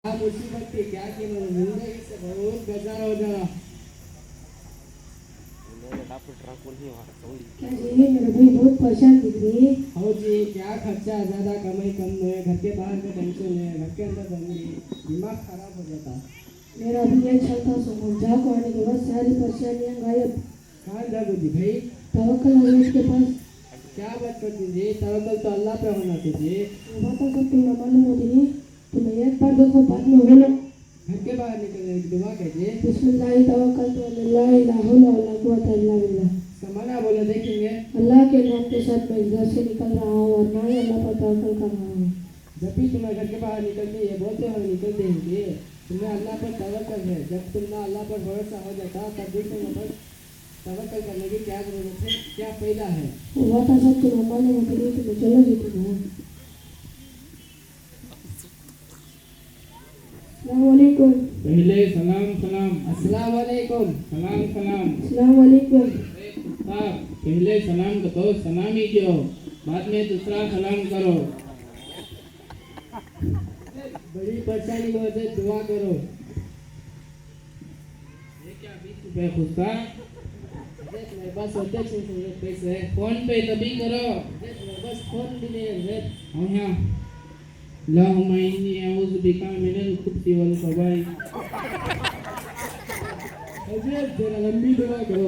मुसीबत की क्या की जिंदगी से बहुत बेजार हो जा। क्या जी मेरे भाई बहुत परेशान दिख रही है। हो जी क्या खर्चा ज्यादा कमाई कम है, घर के बाहर में टेंशन है, घर के अंदर दंगी, दिमाग खराब हो जाता। मेरा भी ये चलता सोमन जा को आने के बाद सारी परेशानियां गायब। कहाँ जागो जी भाई? तवक्कल है उसके पास। क्या बात करती जी? तवक्कल तो अल्लाह पे होना चाहिए। वो बातों सब तुम्हें मालूम होती नहीं। तुम्हें एक बार देखो बाद में बोलो घर के बाहर निकलने की दुआ कीजिए। बिस्मिल्लाह तवक्कलतु अला ला इलाहा वला कुव्वता इल्ला बिल्लाह। समाना बोला देखेंगे। अल्लाह के नाम के साथ मैं घर से निकल रहा हूँ और ना ही अल्लाह पर तवक्कल कर रहा हूँ। जब भी तुम्हें घर के बाहर निकलती है बोलते हो निकल देंगे, तुम्हें अल्लाह पर तवक्कल है। जब तुम अल्लाह पर भरोसा हो जाता तब भी तुम्हें बस तवक्कल करने की क्या जरूरत है, क्या फायदा है? वो बातें सब तुम्हें मालूम होती नहीं। तुम्हें चलो जी तुम्हें अस्सलामुअलैकुम। पहले सलाम सलाम अस्सलाम वालेकुम। सलाम सलाम अस्सलामुअलैकुम। पहले सलाम करो, सलामी दो, बाद में दूसरा सलाम करो। बड़ी परेशानी में होते दुआ करो। ये क्या 20 रुपए खुद का? मेरे पास होते पैसे, फोन पे तभी करो। मेरे पास फोन भी नहीं है। हाँ यहाँ अल्लाहुम्मा इन्नी अऊज़ु बिका मिनल खुब्सी वल ख़बाइस। हजरत जरा लंबी दुआ करो।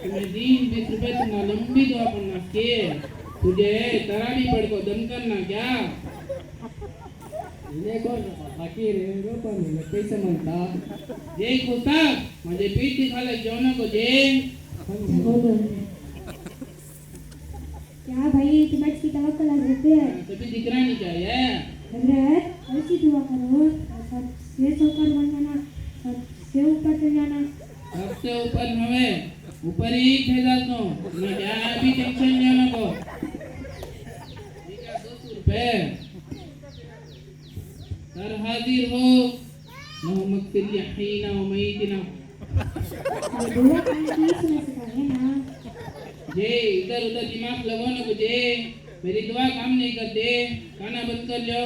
तुम्हें दीन 20 रुपए तुम लंबी दुआ पढ़ना के तुझे तरावी पढ़ को दम करना क्या? इन्हें कौन फकीर है रो पर मैं पैसे मांगता। जे खुदा मुझे पीठ दिखाले जोना को जे क्या भाई तुम्हें की तवक्कल रहते हैं। तभी दिखना नहीं चाहिए। हजरत ऐसी दुआ करो सबसे ऊपर बन जाना, सबसे ऊपर चल जाना। सबसे ऊपर हमें ऊपर ही थे जातो मैं क्या अभी टेंशन लेना को। ये क्या 200 रुपए सर हाजिर हो मोहम्मद फिर यहीना व मईतना। ये दुआ करना किसने सिखाया ना। जे इधर उधर दिमाग लगाओ ना मुझे, मेरी दुआ काम नहीं करते, खाना बंद कर लो।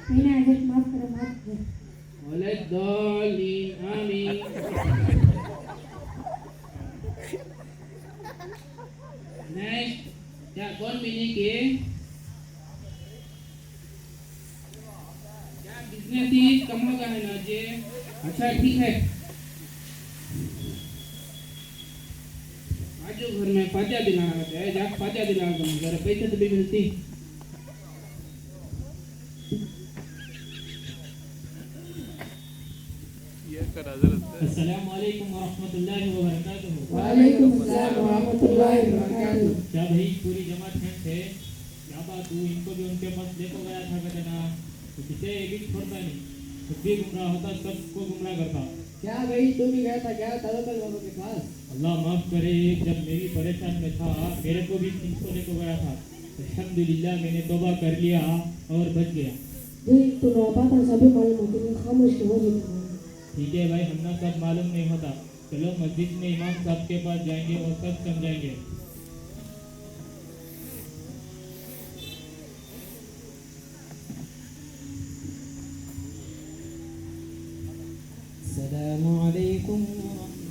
मैंने हजरत माफ करो। बोले दोली आमीन। नेक्स्ट क्या कौन मिली के क्या बिजनेस ही कम होगा है ना जे? अच्छा ठीक है आज घर में फाजा दिलाना होता है, जा फाजा दिला दो, जरा पैसे तो भी मिलती। अस्सलाम वालेकुम व रहमतुल्लाहि व बरकातुहू। वालेकुम अस्सलाम व रहमतुल्लाहि व बरकातुहू। क्या भाई पूरी जमात में थे? क्या बात हुई? इनको भी उनके पास लेकर गया था कहना तो किसे एक भी छोड़ता नहीं, खुद भी गुमराह होता, सबको गुमराह करता। क्या भाई तू भी गया था क्या तवक्कल वालों के पास? अल्लाह माफ करे, जब मेरी परेशान में था मेरे को भी 300 लेकर गया था। अल्हम्दुलिल्लाह मैंने तौबा कर लिया और बच गया। जी तुम्हें बातें सभी मालूम होती नहीं, खामोश हो जाओ। ठीक है भाई, हमने सब मालूम नहीं होता। चलो मस्जिद में इमाम साहब के पास जाएंगे और सब समझाएंगे। अस्सलामु अलैकुम व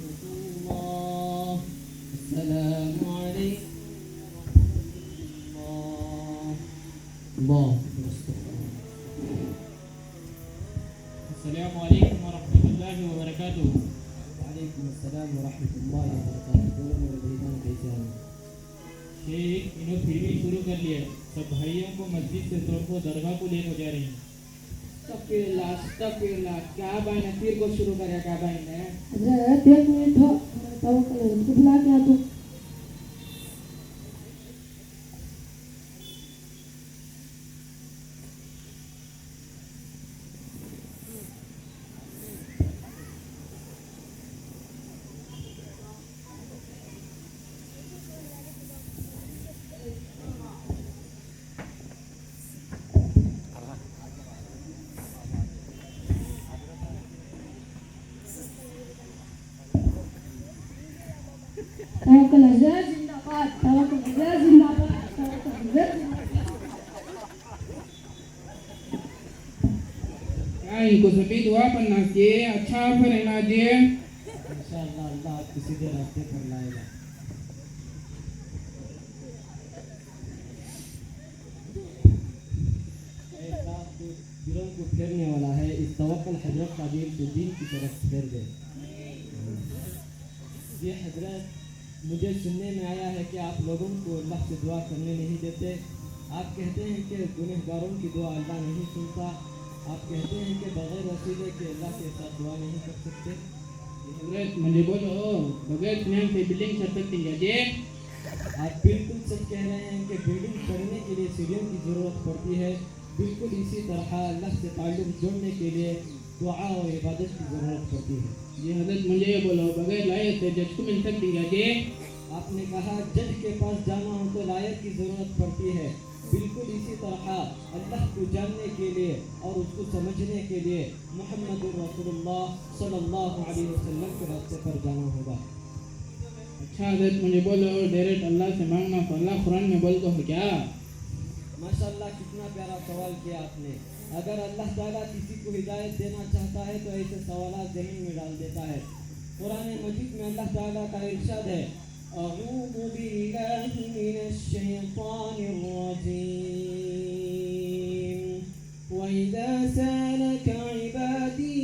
रहमतुल्लाह। अस्सलामु अलैकुम अस्सलामु अलैकुम व रहमतुल्लाहि व बरकातुहू। वालेकुम अस्सलाम व रहमतुल्लाहि व बरकातुहू। मेरे भाईजान कैसे हैं? शेख इन्होंने फिर भी शुरू कर लिया, सब भाइयों को मस्जिद से तोड़कर दरगाह को लेकर जा रही हैं। अस्तगफिरुल्लाह क्या भाई ने फिर को शुरू करा? क्या भाई ने? हजरत एक मिनट हो, तवक्कल है खुद ला के आ तो। तवक्कल हजरत जिंदाबाद, तवक्कल हजरत जिंदाबाद, तवक्कल हजरत जिंदाबाद। क्या इनको सभी दुआ पढ़ना चाहिए, अच्छा ऑफर रहना चाहिए। इंशाअल्लाह अल्लाह आपको सीधे रास्ते पर लाएगा। ऐसा तो दिलों को फेरने वाला है। इस तवक्कुल हजरत का दिल को दीन की तरफ फेर दे। ये हजरत, मुझे सुनने में आया है कि आप लोगों को अल्लाह से दुआ करने नहीं देते। आप कहते हैं कि गुनहगारों की दुआ अल्लाह नहीं सुनता। आप कहते हैं कि बगैर वसीले के अल्लाह के साथ दुआ नहीं कर सकते। हजरत मुझे बोलो, बगैर स्नेह से बिल्डिंग चढ़ सकती है जी? आप बिल्कुल सच कह रहे हैं कि बिल्डिंग चढ़ने के लिए सीढ़ियों की ज़रूरत पड़ती है। बिल्कुल इसी तरह अल्लाह से ताल्लुक़ जोड़ने के लिए दुआ और इबादत की ज़रूरत पड़ती है। जी हजरत मुझे ये बोलो, बगैर लायक से जज को मिल सकती है जी? आपने कहा जज के पास जाना हो तो लायक की ज़रूरत पड़ती है। बिल्कुल इसी तरह अल्लाह को जानने के लिए और उसको समझने के लिए मुहम्मद रसूलुल्लाह सल्लल्लाहु अलैहि वसल्लम के रास्ते पर जाना होगा। अच्छा हजरत मुझे बोलो, डायरेक्ट अल्लाह से मांगना तो अल्लाह कुरान में बोलता है क्या? माशाअल्लाह, कितना प्यारा सवाल किया आपने। अगर अल्लाह ताला किसी को हिदायत देना चाहता है तो ऐसे सवाल ज़मीन में डाल देता है। कुरान मजीद में अल्लाह ताला का इरशाद है, अऊज़ु बिल्लाहि मिनश शैतानिर रजीम वइज़ा सअलक इबादी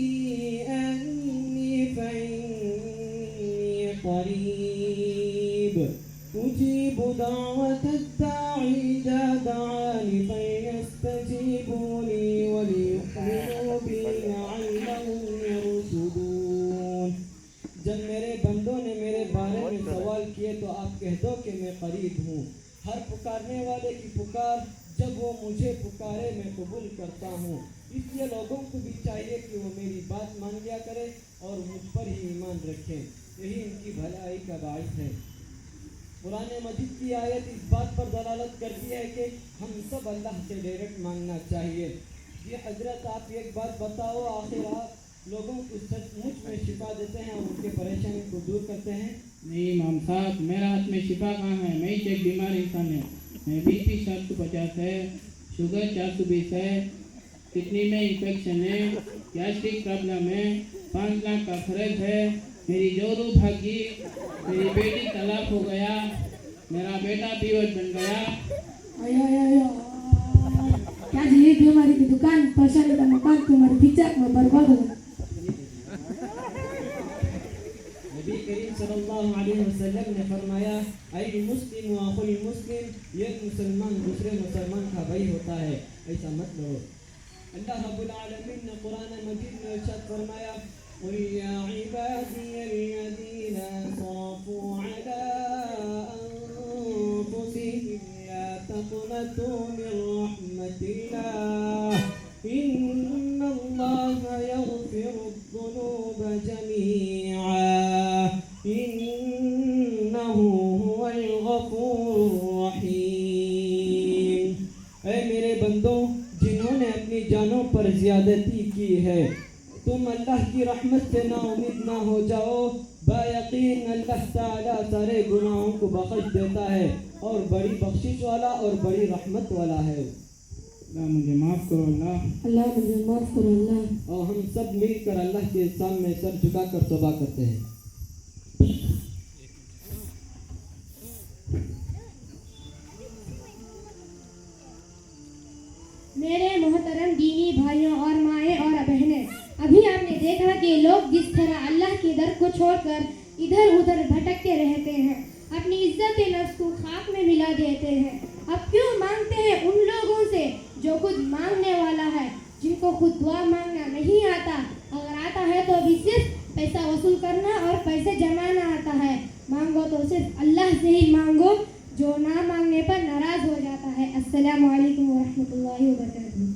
अन्नी फइन्नी क़रीब उजीबु दावतद दाई इज़ा दआनी फयस्तजीबू ली वलियुमिनू बी लअल्लहुम यरशुदून। जब मेरे बंदों ने मेरे बारे में सवाल किए तो आप कह दो कि मैं करीब हूँ। हर पुकारने वाले की पुकार जब वो मुझे पुकारे मैं कबूल करता हूँ। इसलिए लोगों को भी चाहिए कि वो मेरी बात मान लिया करें और मुझ पर ही ईमान रखें। यही इनकी भलाई का बाइस है। कुरान मजीद की आयत इस बात पर दलालत करती है कि हम सब अल्लाह से डायरेक्ट मांगना चाहिए। ये हजरत, आप एक बात बताओ, आखिर आप लोगों को सचमुच में शिफा देते हैं और उनके परेशानी को दूर करते हैं? नहीं इमाम साहब, मेरा हाथ में शिफा कहाँ है? मैं ही एक बीमार इंसान है। मैं BP 750 है, शुगर 420 है, किडनी में इन्फेक्शन है, गैस्ट्रिक प्रॉब्लम है, 5 लाख का खर्च है, मेरी जोरू भागी, मेरी बेटी तलाक हो गया, मेरा बेटा पीवट बन गया। आयो आयो आयो क्या जी, बीमारी की दुकान, परेशानी का मकान, तुम्हारे खिचक में बर्बाद हो गया। नबी करीम सल्लल्लाहु अलैहि वसल्लम ने फरमाया, ऐ मुस्लिम व अखुल मुस्लिम, ये मुसलमान दूसरे मुसलमान का भाई होता है, ऐसा मत लो। अल्लाह रब्बुल आलमीन ने कुरान मजीद में इरशाद फरमाया, कुल या इबादियल्लज़ीना असरफू अला अनफुसिहिम ला तक़नतू मिन रहमतिल्लाह इन्नल्लाहा यग़फिरुद्दुनूब जमीआ इन्नहु हुवल गफूरुर रहीम। ऐ मेरे बंदों, जिन्होंने अपनी जानों पर ज़्यादती की है, तुम अल्लाह की रहमत से ना उम्मीद ना हो जाओ। बायकीन अल्लाह ताला सारे गुनाहों को बख्श देता है और बड़ी बख्शिश वाला और बड़ी रहमत वाला है। अल्लाह मुझे माफ़ करो अल्लाह। अल्लाह मुझे माफ करो अल्लाह। और हम सब मिलकर अल्लाह के सामने सर झुकाकर तौबा करते हैं। मेरे मोहतरम दीनी भाइयों और माएँ और बहनें, अभी आपने देखा कि लोग जिस तरह अल्लाह के दर को छोड़कर इधर उधर भटकते रहते हैं, अपनी इज्जत नफ्स को खाक में मिला देते हैं। अब क्यों मांगते हैं उन लोगों से जो खुद मांगने वाला है, जिनको खुद दुआ मांगना नहीं आता, अगर आता है तो भी सिर्फ पैसा वसूल करना और पैसे जमाना आता है। मांगो तो सिर्फ अल्लाह से ही मांगो, जो ना मांगने पर नाराज हो जाता है। अस्सलामु अलैकुम व रहमतुल्लाहि व बरकातुहू।